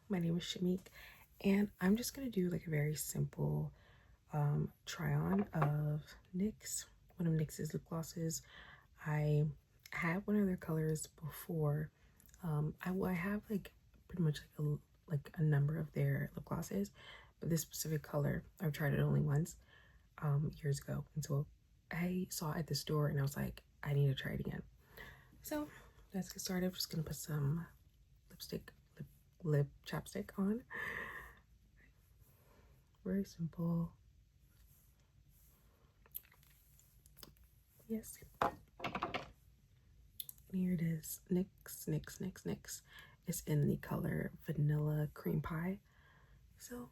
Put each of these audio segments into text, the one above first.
my name is Shamik, and I'm just gonna do like a very simple try on of NYX, one of NYX's lip glosses. I had one of their colors before. I have like pretty much like a number of their lip glosses, but this specific color I've tried it only once years ago, and so I saw it at the store and I was like, I need to try it again. So let's get started. I'm just gonna put some lip chapstick on. Very simple. Yes. Here it is. NYX. It's in the color Vanilla Cream Pie. So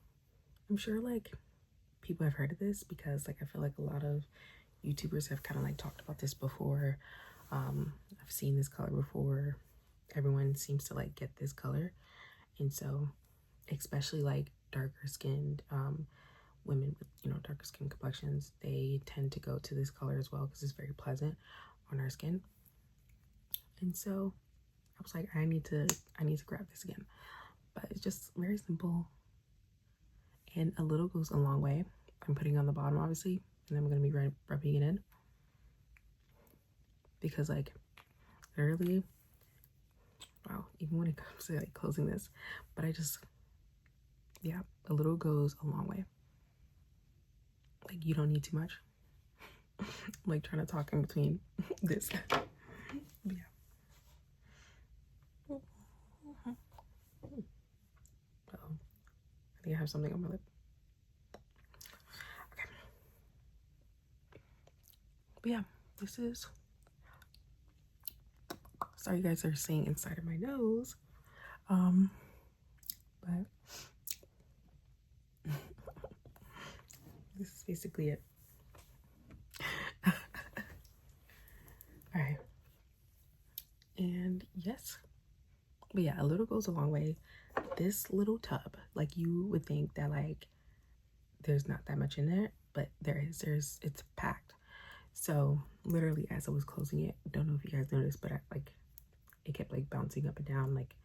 I'm sure like people have heard of this because like I feel like a lot of YouTubers have kind of like talked about this before. I've seen this color before. Everyone seems to like get this color, and so especially like darker skinned women with, you know, darker skin complexions, they tend to go to this color as well because it's very pleasant on our skin. And so I was like, I need to grab this again. But it's just very simple, and a little goes a long way. I'm putting on the bottom obviously, and I'm gonna be rubbing it in because like literally, wow, even when it comes to like closing this, but yeah, a little goes a long way. Like you don't need too much. I'm like trying to talk in between this. But yeah. Uh-oh. I think I have something on my lip. Okay. But yeah, this is, sorry you guys are seeing inside of my nose. But this is basically it. All right. And yes, but yeah, a little goes a long way. This little tub, like you would think that like there's not that much in there, but it's packed. So literally as I was closing it, don't know if you guys noticed, but it kept like bouncing up and down, like,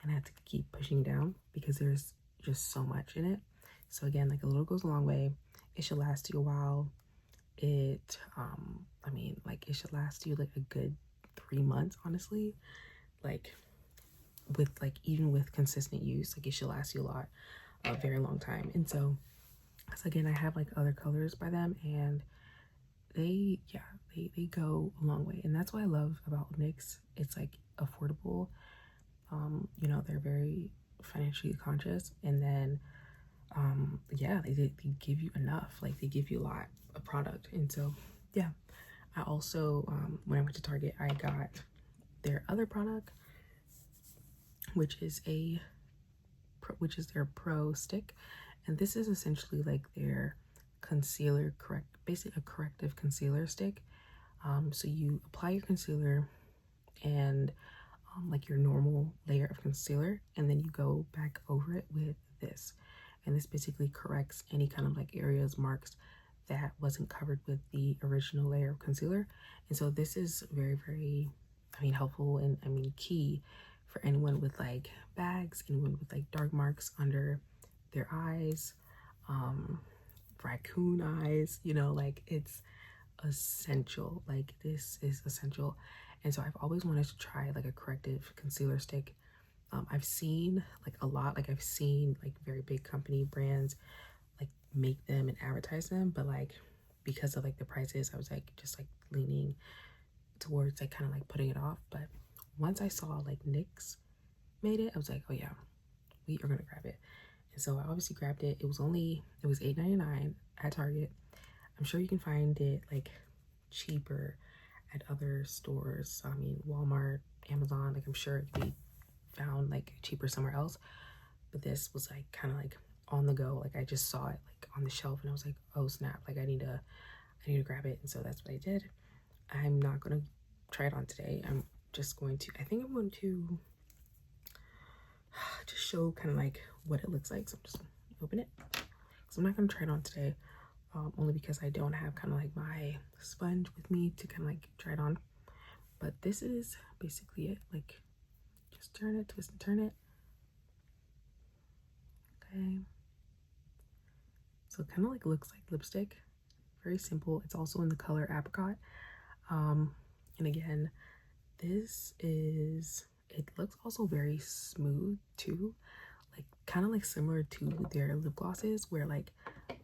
and I had to keep pushing down because there's just so much in it. So again, like a little goes a long way. It should last you a while. I mean, like it should last you like a good 3 months, honestly. Like with like even with consistent use, like it should last you a very long time. And so again, I have like other colors by them, and they go a long way, and that's what I love about NYX. It's like affordable. You know, they're very financially conscious, and then yeah, they give you enough, like they give you a lot of product. And so yeah, I also when I went to Target, I got their other product, which is their Pro Stick, and this is essentially like their concealer basically a corrective concealer stick. So you apply your concealer and like your normal layer of concealer, and then you go back over it with this, and this basically corrects any kind of like areas, marks that wasn't covered with the original layer of concealer. And so this is very, very, I mean, helpful, and I mean key for anyone with like bags, anyone with like dark marks under their eyes, raccoon eyes, you know, like it's essential. Like this is essential. And so I've always wanted to try like a corrective concealer stick. I've seen like a lot, like I've seen like very big company brands like make them and advertise them, but like because of like the prices, I was like just like leaning towards like kind of like putting it off. But once I saw like NYX made it, I was like, oh yeah, we are gonna grab it. And so I obviously grabbed it. It was $8.99 at Target. I'm sure you can find it like cheaper at other stores. I mean, Walmart, Amazon, like I'm sure it could be found like cheaper somewhere else. But this was like kind of like on the go. Like I just saw it like on the shelf and I was like, oh snap, like I need to grab it. And so that's what I did. I'm not gonna try it on today. I'm just going to, I think I'm going to just show kind of like what it looks like. So I'm just gonna open it. So I'm not gonna try it on today. Only because I don't have kind of like my sponge with me to kind of like try it on. But this is basically it. Like just turn it, twist and turn it. Okay. So it kind of like looks like lipstick. Very simple. It's also in the color apricot. And again, this is, it looks also very smooth too, like kind of like similar to their lip glosses, where like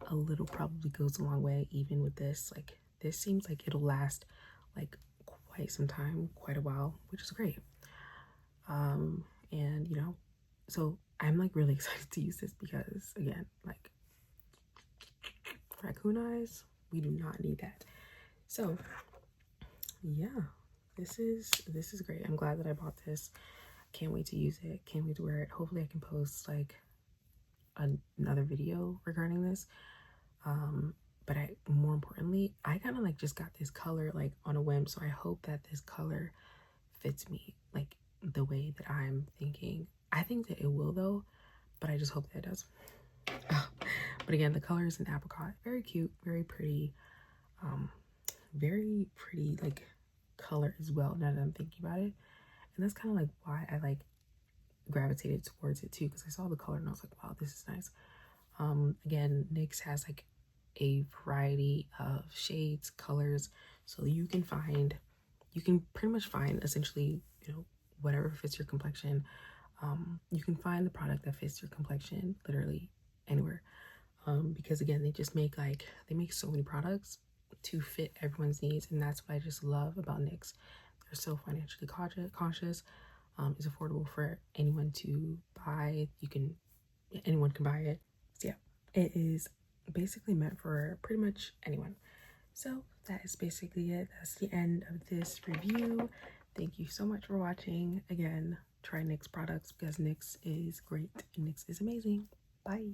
a little probably goes a long way. Even with this, like this seems like it'll last like quite some time, quite a while, which is great. And you know, so I'm like really excited to use this because again, like raccoon eyes, we do not need that. So yeah, this is great. I'm glad that I bought this. Can't wait to use it. Can't wait to wear it. Hopefully I can post like another video regarding this. But I, more importantly, I kind of like just got this color like on a whim, so I hope that this color fits me like the way that I'm thinking. I think that it will though, but I just hope that it does. But again, the color is an apricot. Very cute, very pretty. Very pretty like color as well, now that I'm thinking about it. And that's kind of like why I like gravitated towards it too, because I saw the color and I was like, wow, this is nice. Again, NYX has like a variety of shades, colors, so you can pretty much find essentially, you know, whatever fits your complexion. You can find the product that fits your complexion literally anywhere. Because again, they make so many products to fit everyone's needs, and that's what I just love about NYX. They're so financially conscious. It's affordable for anyone to buy. Anyone can buy it. So yeah, it is basically meant for pretty much anyone. So that is basically it. That's the end of this review. Thank you so much for watching. Again, try NYX products because NYX is great and NYX is amazing. Bye.